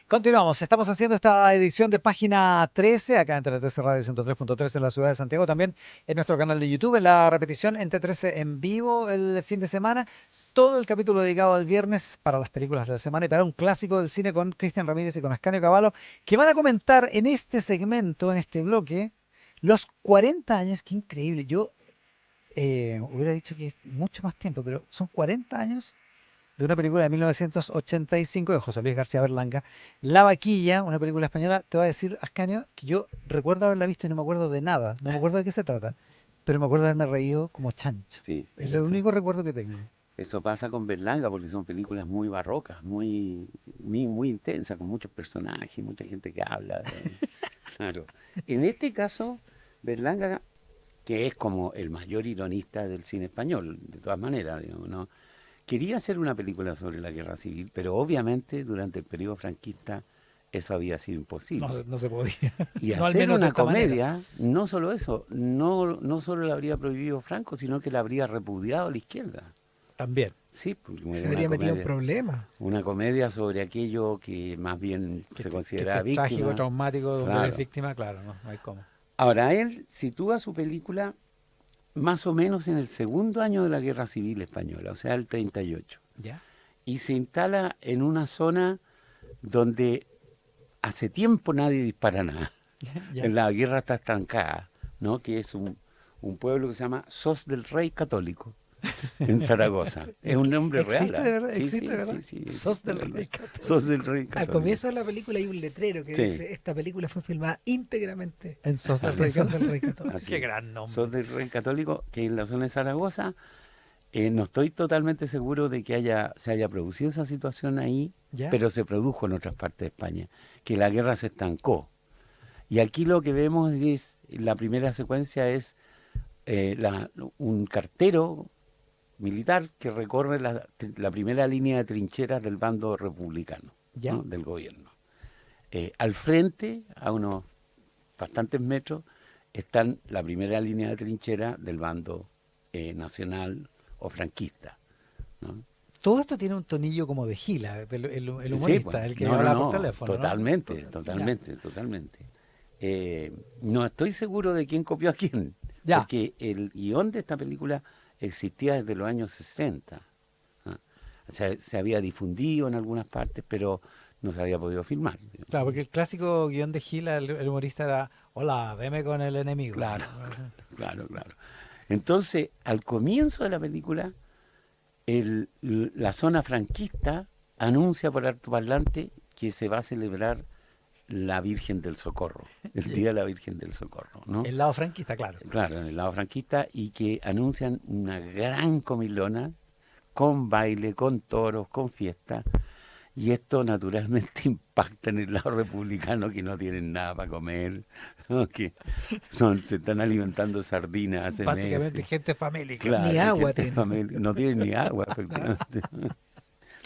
Continuamos, estamos haciendo esta edición de Página 13, acá en T13 Radio 103.3 en la ciudad de Santiago, también en nuestro canal de YouTube, en la repetición en T13 en vivo el fin de semana, todo el capítulo dedicado al viernes para las películas de la semana y para un clásico del cine con Cristian Ramírez y con Ascanio Cavallo, que van a comentar en este segmento, en este bloque, los 40 años, qué increíble, yo hubiera dicho que es mucho más tiempo, pero son 40 años de una película de 1985 de José Luis García Berlanga, La Vaquilla, una película española. Te voy a decir, Ascanio, que yo recuerdo haberla visto y no me acuerdo de nada, no me acuerdo de qué se trata, pero me acuerdo de haberme reído como chancho. Sí, Es el único recuerdo que tengo. eso pasa con Berlanga porque son películas muy barrocas, muy intensas, con muchos personajes, mucha gente que habla. Claro. En este caso, Berlanga, que es como el mayor ironista del cine español, de todas maneras, digamos, ¿no? Quería hacer una película sobre la guerra civil, pero obviamente durante el periodo franquista eso había sido No, imposible. no se podía, Y no al hacer menos de una esta manera. comedia, no solo eso, no solo la habría prohibido Franco, sino que la habría repudiado la izquierda. También. Sí, pues, Se habría metido en problemas. una comedia sobre aquello que más bien Que, se que este consideraba es trágico, víctima. traumático, donde eres Claro. víctima, claro, no, no hay cómo. Ahora, él sitúa su película más o menos en el segundo año de la Guerra Civil Española, o sea, el 38. ¿Ya? Y se instala en una zona donde hace tiempo nadie dispara nada. ¿Ya? La guerra está estancada, ¿no? Que es un pueblo que se llama Sos del Rey Católico, en Zaragoza. Es un nombre real, ¿Existe de ¿ah? verdad? Sí, ¿Existe de sí, verdad? sí, sí, Sos existe del de verdad. rey Sos católico. del Rey Al Católico. comienzo de la película hay un letrero que Sí, dice, esta película fue filmada íntegramente En Sos del en Rey Sos del Católico. Rey Católico. así Qué es. gran Sos nombre. del Rey Católico, que en la zona de Zaragoza, no estoy totalmente seguro de que se haya producido esa situación ahí, ¿Ya? pero se produjo en otras partes de España, que la guerra se estancó. Y aquí lo que vemos es, la primera secuencia es un cartero militar que recorre la primera línea de trincheras del bando republicano, ¿Ya? ¿no? Del gobierno. Al frente, a unos bastantes metros, están la primera línea de trinchera del bando nacional o franquista, ¿no? Todo esto tiene un tonillo como de Gila, el Sí, pues, humorista, el que no, habla por no, teléfono, ¿no? totalmente, Ya, totalmente. No estoy seguro de quién copió a quién, ya. porque el guión de esta película existía desde los años 60. ¿Ah? O sea, se había difundido en algunas partes, pero no se había podido filmar, Claro, digamos. porque el clásico guión de Gila, el humorista era, hola, veme con el enemigo. Claro, claro. Entonces, al comienzo de la película, la zona franquista anuncia por altoparlante que se va a celebrar la Virgen del Socorro, el Día de la Virgen del Socorro, ¿no? El lado franquista, claro. Claro, en el lado franquista, y que anuncian una gran comilona con baile, con toros, con fiesta, y esto naturalmente impacta en el lado republicano, que no tienen nada para comer, ¿no? Que se están alimentando sardinas hace Básicamente meses. gente famélica. Ni Claro, agua gente tienen. no tienen ni agua, efectivamente.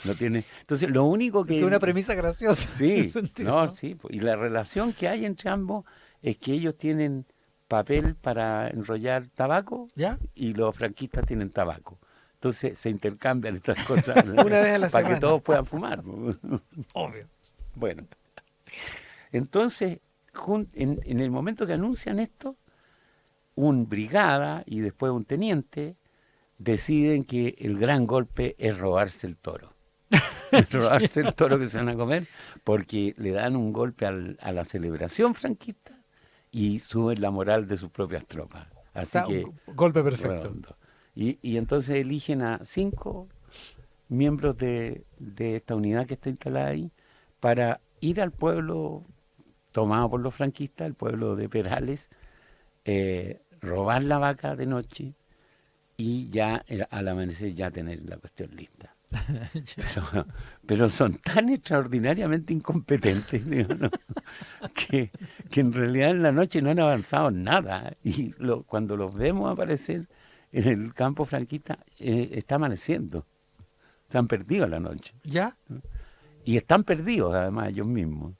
No tiene. Entonces, lo único Es que es una que. premisa graciosa en ese Sí, sentido, no, ¿no? sí. Y la relación que hay entre ambos es que ellos tienen papel para enrollar tabaco ¿Ya? y los franquistas tienen tabaco. Entonces se intercambian estas cosas Una vez a la para que semana. todos puedan fumar. Obvio. Bueno, entonces, en el momento que anuncian esto, un brigada y después un teniente deciden que el gran golpe es robarse el toro. Robarse el toro que se van a comer, porque le dan un golpe a la celebración franquista y suben la moral de sus propias tropas. O Así sea, un que, golpe perfecto. redondo. Y entonces eligen a 5 miembros de esta unidad que está instalada ahí para ir al pueblo tomado por los franquistas, el pueblo de Perales, robar la vaca de noche y ya al amanecer ya tener la cuestión lista. Pero, pero son tan extraordinariamente incompetentes, digo, ¿no? que en realidad en la noche no han avanzado nada. Y cuando los vemos aparecer en el campo franquista, está amaneciendo. Se han perdido la noche. ¿Ya? Y están perdidos además ellos mismos.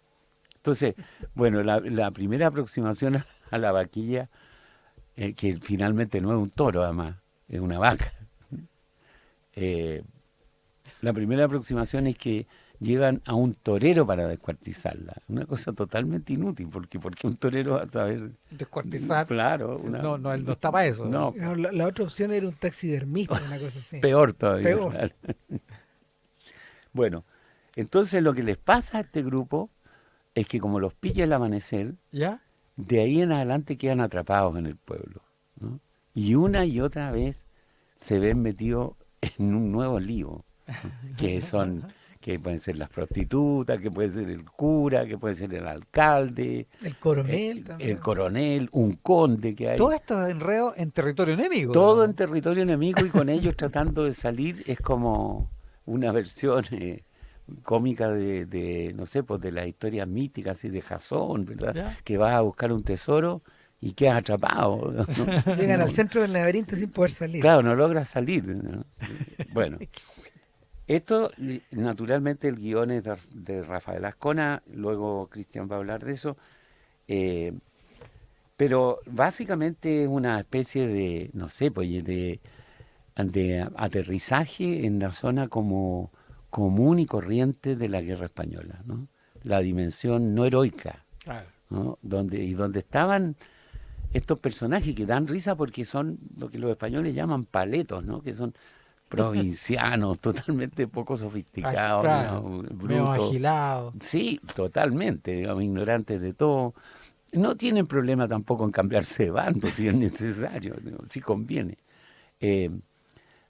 Entonces, bueno, la primera aproximación a la vaquilla, que finalmente no es un toro además, es una vaca. La primera aproximación es que llevan a un torero para descuartizarla. Una cosa totalmente inútil, porque un torero va a saber... Descuartizar. Claro, No, él no está para eso. no, No, la otra opción era un taxidermista, una cosa así. peor todavía. Peor. Claro. Bueno, entonces lo que les pasa a este grupo es que como los pilla el amanecer, ¿Ya? de ahí en adelante quedan atrapados en el pueblo, ¿no? Y una y otra vez se ven metidos en un nuevo lío, ¿no? Que pueden ser las prostitutas, que puede ser el cura, que puede ser el alcalde, El coronel también. el coronel, un conde que hay. Todo esto enredo en territorio enemigo. Todo ¿no? en territorio enemigo y con ellos tratando de salir es como una versión cómica no sé, pues de las historias míticas así de Jasón, ¿verdad? ¿Ya? Que vas a buscar un tesoro y quedas atrapado, ¿no? Llegan No, al centro del laberinto sin poder salir. claro, no logras salir, ¿no? Bueno, esto naturalmente el guión es de Rafael Ascona, luego Cristian va a hablar de eso, pero básicamente es una especie de, no sé, pues de aterrizaje en la zona como común y corriente de la guerra española, ¿no? La dimensión no heroica, Claro. ¿no? Donde estaban estos personajes que dan risa porque son lo que los españoles llaman paletos, ¿no? Que son provincianos, totalmente poco sofisticados, Claro, ¿no? medio Brutos. agilado. Sí, totalmente, digamos, ignorantes de todo. No tienen problema tampoco en cambiarse de bando si es necesario, ¿no? Si conviene. Eh,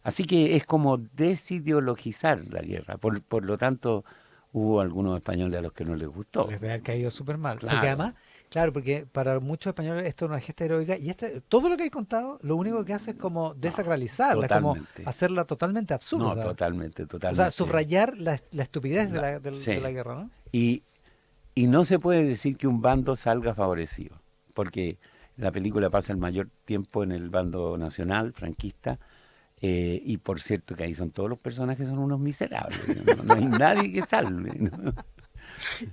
Así que es como desideologizar la guerra. Por lo tanto, hubo algunos españoles a los que no les gustó. Les debe haber caído súper mal. Claro. Porque además, claro, porque para muchos españoles esto es una gesta heroica y todo lo que hay contado, lo único que hace es como desacralizarla, es como totalmente. hacerla totalmente absurda. No, totalmente. O sea, subrayar la estupidez Sí. de la guerra, ¿no? Y no se puede decir que un bando salga favorecido, porque la película pasa el mayor tiempo en el bando nacional, franquista, y por cierto que ahí son todos los personajes son unos miserables, no hay nadie que salve, ¿no?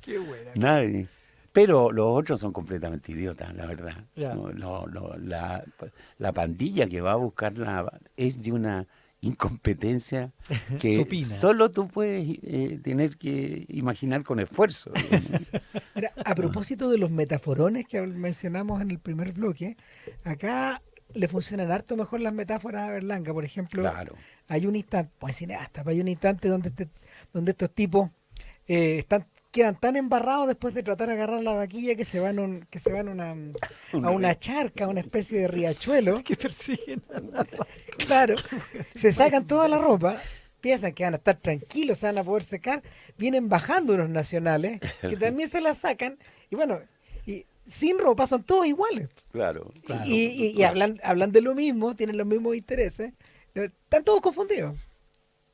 Qué buena. Nadie. Pero los otros son completamente idiotas, la verdad. Ya. No, la pandilla que va a buscarla es de una incompetencia que Supina. solo tú puedes tener que imaginar con esfuerzo. Mira, a propósito de los metaforones que mencionamos en el primer bloque, acá le funcionan harto mejor las metáforas a Berlanga. Por ejemplo, Claro. hay un instante, pues cineasta, hay un instante donde estos tipos quedan tan embarrados después de tratar de agarrar la vaquilla que se van, a una charca, a una especie de riachuelo. Que persiguen. Claro, se sacan toda la ropa, piensan que van a estar tranquilos, se van a poder secar, vienen bajando unos nacionales que también se la sacan y bueno, y sin ropa son todos iguales. Claro. Y hablan de lo mismo, tienen los mismos intereses, están todos confundidos.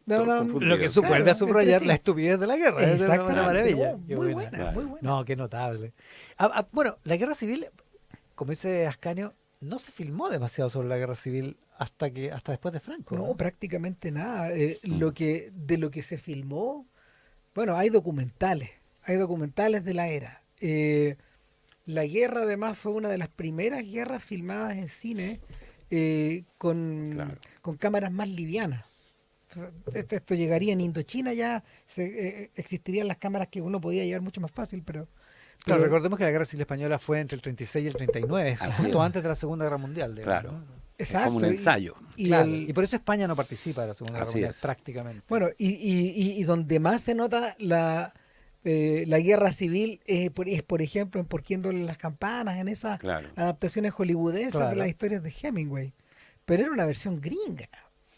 Todos confundidos. Lo que Claro, vuelve a subrayar entre sí. la estupidez de la guerra. Es una Exactamente. maravilla. No, Qué muy buena. buena, muy buena. No, qué notable. Bueno, la guerra civil, como dice Ascanio, no se filmó demasiado sobre la guerra civil hasta después de Franco. No, ¿no? prácticamente nada. De lo que se filmó, bueno, hay documentales de la era. La guerra además fue una de las primeras guerras filmadas en cine con cámaras más livianas. Esto llegaría en Indochina ya, existirían las cámaras que uno podía llevar mucho más fácil, pero Claro, recordemos que la guerra civil española fue entre el 36 y el 39, eso, Así justo es. antes de la Segunda Guerra Mundial. digamos, Claro. ¿no? Es como un ensayo. Claro, y por eso España no participa de la Segunda Guerra Así Mundial, es. prácticamente. bueno, y donde más se nota la guerra civil es, por ejemplo, en Por quién doblan las campanas, en esas Claro. adaptaciones hollywoodesas Claro. de las historias de Hemingway. Pero era una versión gringa,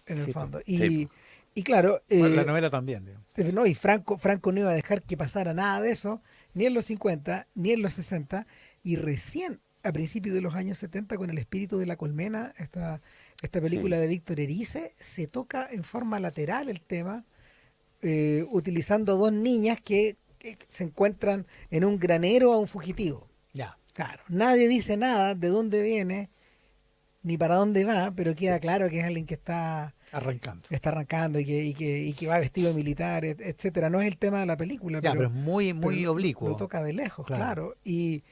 en el Sí, fondo. sí. Y claro, Bueno, la novela también. digamos. no, y Franco no iba a dejar que pasara nada de eso, ni en los 50, ni en los 60, y recién a principios de los años 70, con El espíritu de la colmena, esta película Sí. de Víctor Erice, se toca en forma lateral el tema, utilizando dos niñas que se encuentran en un granero a un fugitivo. Ya. Claro, nadie dice nada de dónde viene, ni para dónde va, pero queda claro que es alguien que está Arrancando. arrancando y que va vestido de militar, etcétera. No es el tema de la película, Ya, pero es muy pero oblicuo. lo toca de lejos, Claro. claro. Y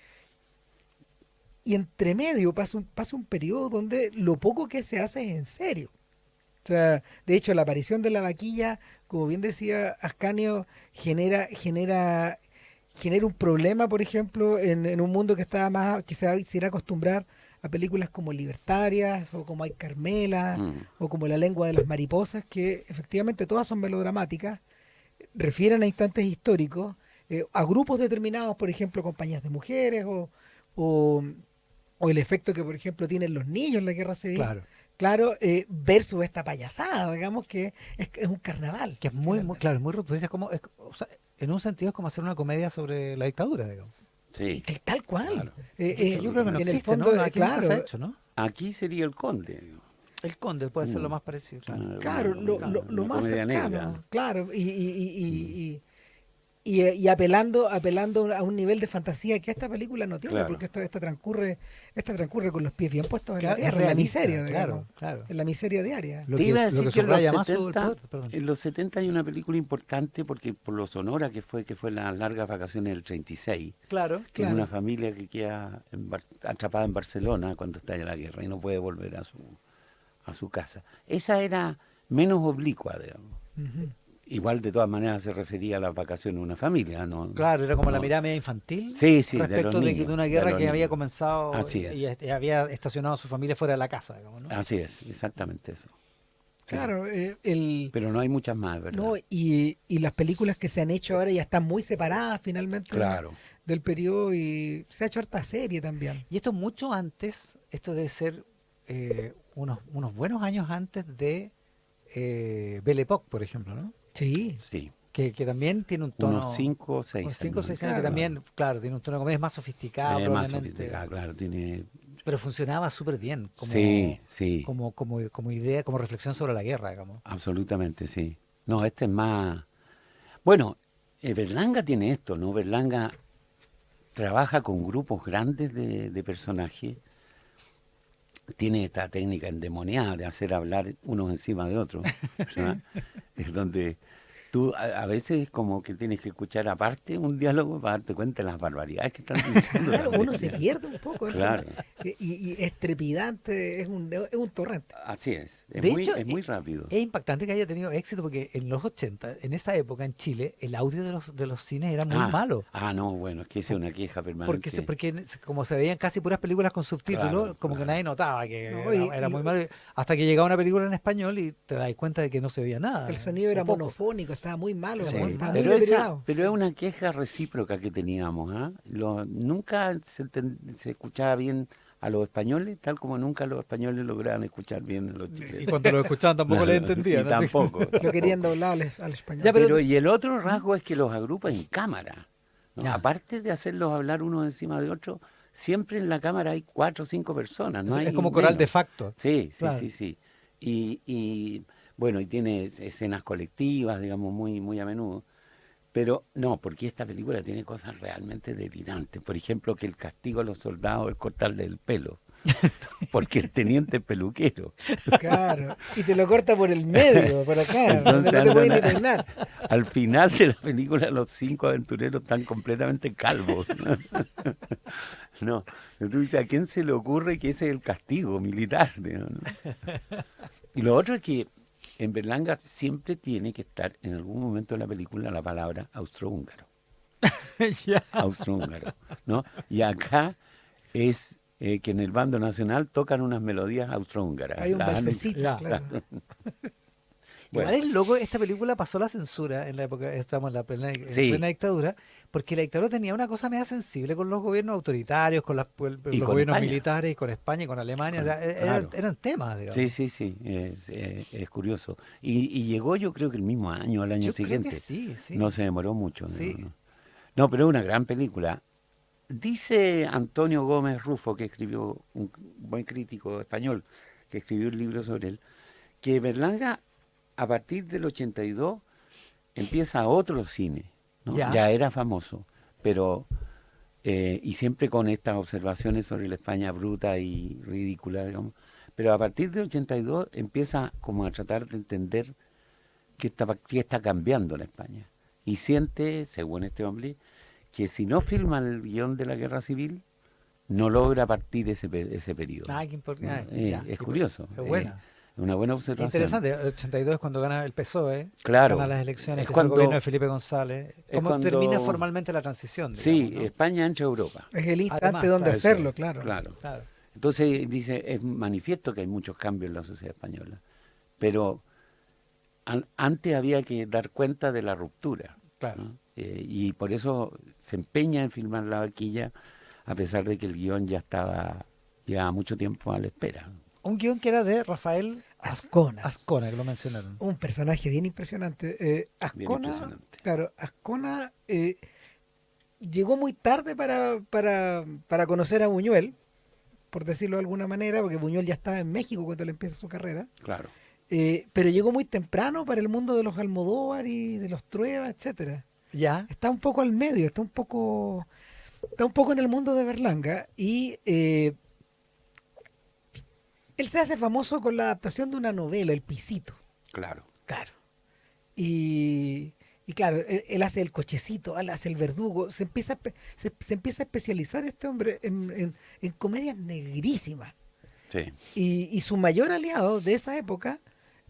entre medio pasa un periodo donde lo poco que se hace es en serio. O sea, de hecho, la aparición de la vaquilla como bien decía Ascanio, genera un problema, por ejemplo, en un mundo que está más, que se irá a acostumbrar a películas como Libertarias, o como Hay Carmela, Mm, o como La lengua de las mariposas, que efectivamente todas son melodramáticas, refieren a instantes históricos, a grupos determinados, por ejemplo, compañías de mujeres, o, o el efecto que, por ejemplo, tienen los niños en la guerra civil. Claro. Claro, versus esta payasada, digamos que es un carnaval, Que es muy, finalmente. claro, es muy rupturista, o sea, en un sentido es como hacer una comedia sobre la dictadura, digamos. Y sí, tal cual. claro. Que yo creo que no En el existe, fondo, ¿no? Aquí nunca se ha claro, hecho, ¿no? Aquí sería el conde, digo. El Conde puede ser lo Mm, más parecido, claro. claro, lo una más comedia negra. cercano, claro, Mm, y apelando a un nivel de fantasía que esta película no tiene, claro. porque esta transcurre con los pies bien puestos en la Claro, es tierra, en la realista, miseria, claro, digamos, claro. en la miseria diaria. Lo Te que, iba a lo decir que que subraya más el 70, poder, perdón. en los 70 hay una película importante porque por lo sonora que fue las largas vacaciones del 36, Claro. que es Claro. una familia que queda atrapada en Barcelona cuando estalla la guerra y no puede volver a su casa. Esa era menos oblicua, digamos. Ujú. Igual de todas maneras se refería a las vacaciones de una familia, ¿no? Claro, era como la No. mirada media infantil Sí, sí, de los respecto de niños, una de guerra los que había niños. comenzado Así es, y había estacionado a su familia fuera de la casa, digamos, ¿no? así es, exactamente eso. Sí. Claro, Pero no hay muchas más, ¿verdad? no, y las películas que se han hecho ahora ya están muy separadas finalmente Claro. del periodo, y se ha hecho harta serie también. Y esto mucho antes, esto debe ser unos buenos años antes de Belle Époque, por ejemplo, ¿no? Sí, Sí. Que también tiene un Unos tono, 5 o 6 unos 5 o años 6 antes, años que claro. también, claro, tiene un tono de comedia más sofisticado Más probablemente, sofisticado, claro, tiene... pero funcionaba súper bien Sí, sí, como idea, como reflexión sobre la guerra, digamos. absolutamente, sí. No, este es más... Bueno, Berlanga tiene esto, ¿no? Berlanga trabaja con grupos grandes de personajes, tiene esta técnica endemoniada de hacer hablar unos encima de otros, ¿verdad? Es donde tú a veces como que tienes que escuchar aparte un diálogo para darte cuenta de las barbaridades que están diciendo claro, también, uno se ¿ya? pierde un poco dentro Claro, y es trepidante, es un torrente. así es De hecho, es muy rápido. es impactante que haya tenido éxito porque en los 80, en esa época en Chile, el audio de los cines era muy malo. No, bueno, es que esa es una queja Porque, permanente. como se veían casi puras películas con subtítulos, Claro, como que claro. nadie notaba que No, era muy malo. Hasta que llegaba una película en español y te das cuenta de que no se veía nada. el sonido era o poco. monofónico, estaba muy malo, Era Sí, muy estaba malo. muy pero deteriorado. pero es una queja recíproca que teníamos, ¿ah? Nunca se escuchaba bien a los españoles, tal como nunca los españoles lograban escuchar bien a los Y chilenos. cuando lo escuchaban tampoco le entendían. Y ¿no? tampoco, Lo querían tampoco. doblar al español. Ya, pero- Pero y el otro rasgo es que los agrupa en cámara, ¿no? Ya. Aparte de hacerlos hablar uno encima de otro, siempre en la cámara hay 4 o 5 personas, no hay Es como coral de menos. facto. Sí, sí, Claro. sí, sí. Bueno, y tiene escenas colectivas, digamos, muy, muy a menudo. Pero no, porque esta película tiene cosas realmente delirantes. Por ejemplo, que el castigo a los soldados es cortarle el pelo. Porque el teniente es peluquero. Claro, y te lo corta por el medio, por acá, Entonces donde no te puedes ni andan peinar. al final de la película los 5 aventureros están completamente calvos. No, tú dices, ¿a quién se le ocurre que ese es el castigo militar? ¿No? Y lo otro es que en Berlanga siempre tiene que estar en algún momento de la película la palabra austrohúngaro. Ya. Austrohúngaro, ¿no? Y acá es que en el bando nacional tocan unas melodías austrohúngaras. Hay un Las han- balsecito, Ya. claro. Bueno, Igual es loco, esta película pasó la censura en la época, estamos en la Sí. plena dictadura, porque la dictadura tenía una cosa media sensible con los gobiernos autoritarios, con Y los con gobiernos España. militares, y con España y con Alemania. Con- O sea, claro. eran temas, digamos. sí, sí, sí, es curioso. Y llegó yo creo que el mismo año, al año Yo creo siguiente. que sí, sí. No se demoró mucho. Sí. No, no. No, pero es una gran película. Dice Antonio Gómez Rufo, que escribió, un buen crítico español, que escribió un libro sobre él, que Berlanga a partir del 82 empieza otro cine, ¿no? Ya. Ya era famoso, pero y siempre con estas observaciones sobre la España bruta y ridícula, digamos. Pero a partir del 82 empieza como a tratar de entender qué está cambiando la España. Y siente, según este hombre, que si no filma el guión de la guerra civil, no logra partir ese periodo. Ah, qué ¿no? importante. Es curioso. Es buena. Una buena observación. Interesante, el 82 es cuando gana el PSOE, Claro. gana las elecciones, Es que es el cuando- gobierno de Felipe González. es ¿Cómo cuando- termina formalmente la transición, Sí, digamos, ¿no? España entra a Europa. Es el instante Además, donde claro, hacerlo, Eso, claro. Claro. Claro. Entonces dice, es manifiesto que hay muchos cambios en la sociedad española, pero antes había que dar cuenta de la ruptura, Claro. ¿no? Y por eso se empeña en filmar La Vaquilla, a pesar de que el guión ya llevaba mucho tiempo a la espera. Un guión que era de Rafael Ascona. Ascona, que lo mencionaron. Un personaje bien impresionante. Bien Ascona, impresionante. claro, Ascona llegó muy tarde para conocer a Buñuel, por decirlo de alguna manera, porque Buñuel ya estaba en México cuando él empieza su carrera, Claro. pero llegó muy temprano para el mundo de los Almodóvar y de los Trueba, etcétera. Ya. Está un poco al medio, está un poco en el mundo de Berlanga y él se hace famoso con la adaptación de una novela, El Pisito. Claro. Claro. Y claro, él hace el cochecito, él hace el verdugo, se empieza a especializar este hombre en comedias negrísimas. Sí. Y su mayor aliado de esa época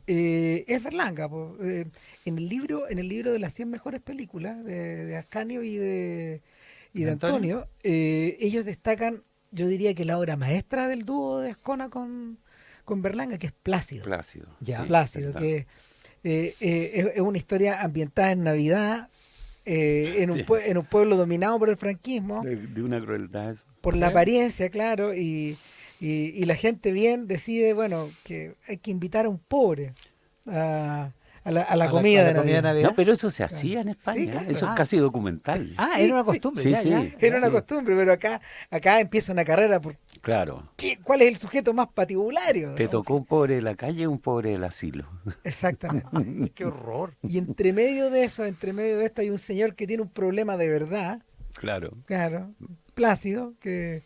es Berlanga. Po. En el libro de las 100 mejores películas de Ascanio y de Antonio, ellos destacan, yo diría que la obra maestra del dúo de Ascona con Berlanga, que es Plácido. Plácido. Ya. sí, Plácido, verdad. que es una historia ambientada en Navidad, Sí. en un pueblo dominado por el franquismo, De una crueldad eso. por la Sí. apariencia, claro, y la gente bien decide, bueno, que hay que invitar a un pobre a la comida de Navidad. No, pero eso se hacía en España. Sí, claro. Eso Ah. es casi documental. Ah, Sí, era una sí. costumbre. Sí, ya, sí. ya. Era una Sí. costumbre, pero acá empieza una carrera por Claro. cuál es el sujeto más patibulario. Te ¿no? tocó un pobre de la calle, un pobre del asilo. Exactamente. Qué horror. Y entre medio de esto hay un señor que tiene un problema de verdad, Claro. claro, Plácido, que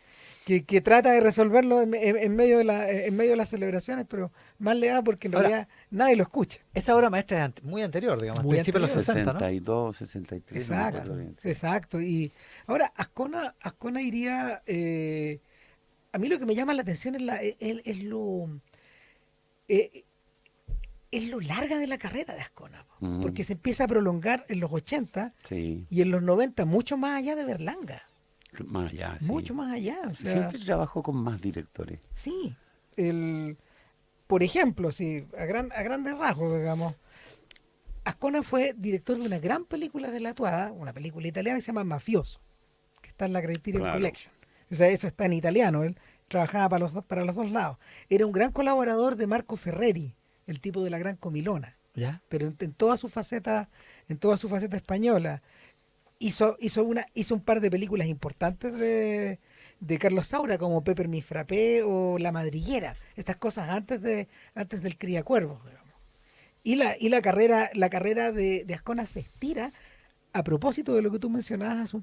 trata de resolverlo en medio de las celebraciones, pero mal le va porque en Ahora, realidad nadie lo escucha. Esa obra maestra es muy anterior, digamos, Muy principios de los anterior. 60, ¿no? 62, 63. no me Exacto, acuerdo bien, sí. exacto. Y ahora Ascona iría, a mí lo que me llama la atención eh, es lo larga de la carrera de Ascona, po, Mm. porque se empieza a prolongar en los 80 Sí, y en los 90 mucho más allá de Berlanga, más allá. Sí. mucho más allá. O sea, Siempre trabajó con más directores. sí, por ejemplo, sí, a grandes rasgos, digamos, Ascona fue director de una gran película de la Tuada, una película italiana que se llama Mafioso, que está en la Criterion Claro. Collection. O sea, eso está en italiano, él trabajaba para los dos lados. Era un gran colaborador de Marco Ferreri, el tipo de la Gran Comilona, ¿Ya? pero en toda su faceta española. Hizo un par de películas importantes de Carlos Saura, como Pepper Mi Frappé o La Madriguera, estas cosas antes del Criacuervos, digamos. Y la carrera de Ascona se estira, a propósito de lo que tú mencionabas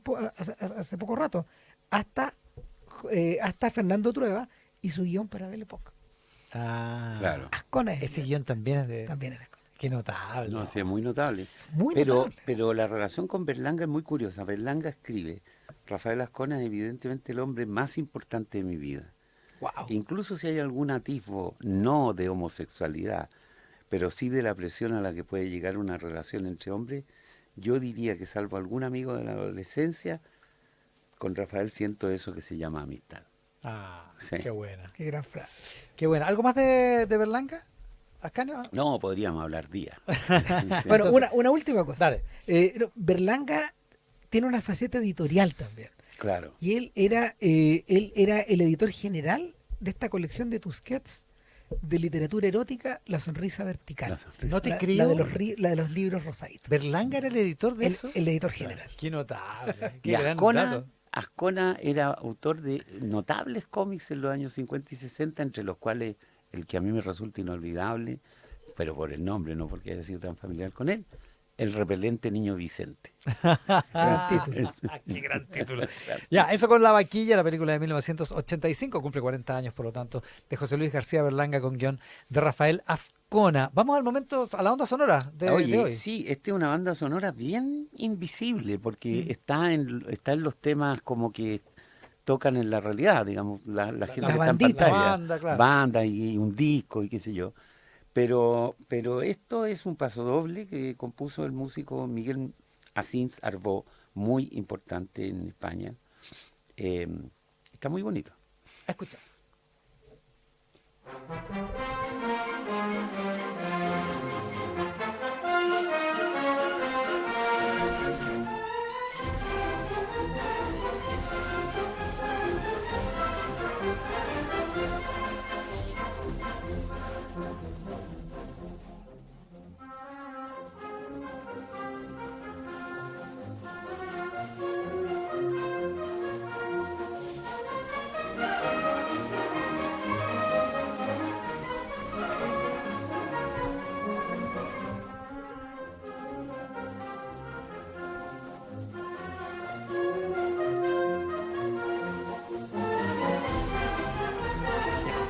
hace poco rato, hasta Fernando Trueba y su guión para Belle Époque. Ah, Claro. Ascona es ese el guión también es de... también es Ascona. Qué notable. No, sí, es muy notable. Muy Pero, notable. pero la relación con Berlanga es muy curiosa. Berlanga escribe, Rafael Ascona es evidentemente el hombre más importante de mi vida. Wow. Incluso si hay algún atisbo, no de homosexualidad, pero sí de la presión a la que puede llegar una relación entre hombres, yo diría que salvo algún amigo de la adolescencia, con Rafael siento eso que se llama amistad. Ah, Sí. qué buena. Qué gran frase. Qué buena. ¿Algo más de Berlanga? ¿Ascanio? No, podríamos hablar días. Bueno, Entonces- una última cosa. Dale. Berlanga tiene una faceta editorial también. Claro. Y él era el editor general de esta colección de Tusquets de literatura erótica, La Sonrisa Vertical. La sonrisa. No te La creo. de los libros rosaditos. Berlanga era el editor de eso. El editor general. Qué notable. Y Qué gran Ascona, dato. Ascona era autor de notables cómics en los años 50 y 60, entre los cuales el que a mí me resulta inolvidable, pero por el nombre, no porque haya sido tan familiar con él, El repelente niño Vicente. Gran título. Qué gran título. Ya, eso con La Vaquilla, la película de 1985, cumple 40 años, por lo tanto, de José Luis García Berlanga con guión de Rafael Ascona. Vamos al momento, a la onda sonora de Oye, hoy. sí, esta es una banda sonora bien invisible, porque está en los temas como que tocan en la realidad, digamos, la gente que está en bandita. pantalla. La banda, claro. Banda y un disco y qué sé yo. Pero esto es un pasodoble que compuso el músico Miguel Asins Arbó, muy importante en España. Eh, Está muy bonito. Escucha.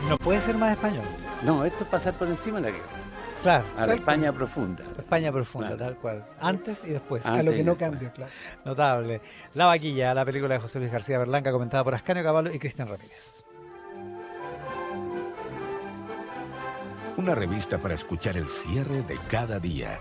No puede ser más español. No, esto es pasar por encima de la guerra, Claro, a la España profunda. España profunda, Claro. tal cual. Antes y después. Ah. A lo que Antes y no después. cambia, claro. Notable. La Vaquilla, la película de José Luis García Berlanga, comentada por Ascanio Cavallo y Cristian Ramírez. Una revista para escuchar el cierre de cada día.